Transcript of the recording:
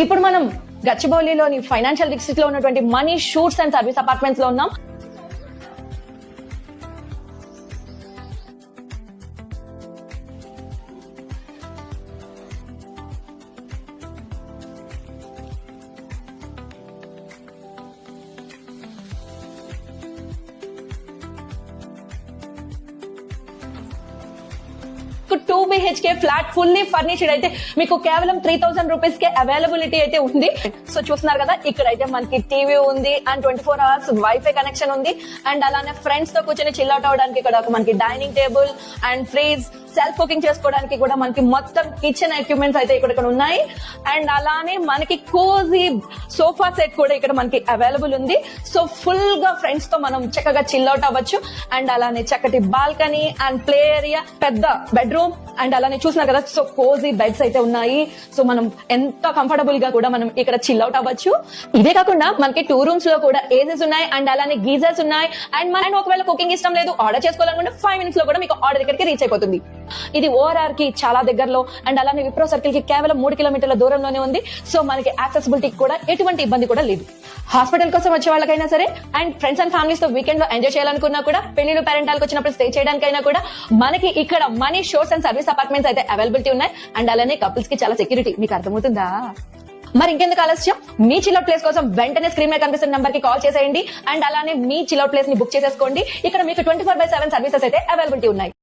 ఇప్పుడు మనం గచ్చిబౌలిలోని financial district లో ఉన్నటువంటి money shoots and service apartments లో ఉన్నాం. Two BHK flat fully furnished అయితే మీకు కేవలం 3000 రూపీస్ కే అవైలబిలిటీ అయితే ఉంది. సో చూస్తున్నారు కదా, ఇక్కడ అయితే మనకి టీవీ ఉంది అండ్ 24 అవర్స్ వైఫై కనెక్షన్ ఉంది. అండ్ అలానే ఫ్రెండ్స్ తో కూర్చొని చిల్ అవుట్ అవడానికి ఇక్కడ మనకి dining table and fridge, self cooking చేసుకోవడానికి కూడా మనకి మొత్తం కిచెన్ ఎక్విప్మెంట్స్ అయితే ఇక్కడ ఉన్నాయి. అండ్ అలానే మనకి కోజీ సోఫా సెట్ కూడా ఇక్కడ మనకి అవైలబుల్ ఉంది. సో ఫుల్ గా ఫ్రెండ్స్ తో మనం చక్కగా చిల్ అవుట్ అవ్వచ్చు. అండ్ అలానే చక్కటి బాల్కనీ అండ్ ప్లే ఏరియా, పెద్ద బెడ్రూమ్, అండ్ అలానే చూస్తున్నారు కదా, సో కోజీ బెడ్స్ అయితే ఉన్నాయి. సో మనం ఎంత కంఫర్టబుల్ గా కూడా మనం ఇక్కడ చిల్ అవుట్ అవ్వచ్చు. ఇదే కాకుండా మనకి 2 రూమ్స్ లో కూడా ఏసీస్ ఉన్నాయి అండ్ అలానే గీజర్స్ ఉన్నాయి. అండ్ మనం ఒకవేళ కుకింగ్ ఇష్టం లేదు, ఆర్డర్ చేసుకోవాలనుకుంటే 5 మినిట్స్ లో కూడా మీకు ఆర్డర్ ఇక్కడికి రీచ్ అయిపోతుంది. ఇది ఓఆర్ఆర్ కి చాలా దగ్గరలో అండ్ అలానే విప్రో సర్కిల్ కి కేవలం 3 కిలోమీటర్ల దూరంలోనే ఉంది. సో మనకి యాక్సెసిబిలిటీ కూడా ఎటువంటి ఇబ్బంది కూడా లేదు. హాస్పిటల్ కోసం వచ్చే వాళ్ళకైనా సరే అండ్ ఫ్రెండ్స్ అండ్ ఫ్యామిలీస్ తో వీకెండ్ లో ఎంజాయ్ చేయాలనుకున్నా కూడా, పెళ్లిళ్ళు పేరెంటాలకు వచ్చినప్పుడు స్టే చేయడానికైనా కూడా మనకి ఇక్కడ మనీ షోర్స్ అండ్ సర్వీస్ అపార్ట్మెంట్స్ అయితే అవైలబిలిటీ ఉన్నాయి. అండ్ అలానే కపుల్స్ కి చాలా సెక్యూరిటీ. మీకు అర్థమవుతుందా? మరి ఇంకెందుకు ఆలస్యం, మీ చిల్అవుట్ ప్లేస్ కోసం వెంటనే స్క్రీన్ మీద కనిపిస్తున్న నంబర్ కి కాల్ చేసేయండి. అండ్ అలానే మీ చిల్అవుట్ ప్లేస్ ని బుక్ చేసేసుకోండి. ఇక్కడ మీకు 24/7 సర్వీసెస్ అయితే అవైలబిలిటీ ఉన్నాయి.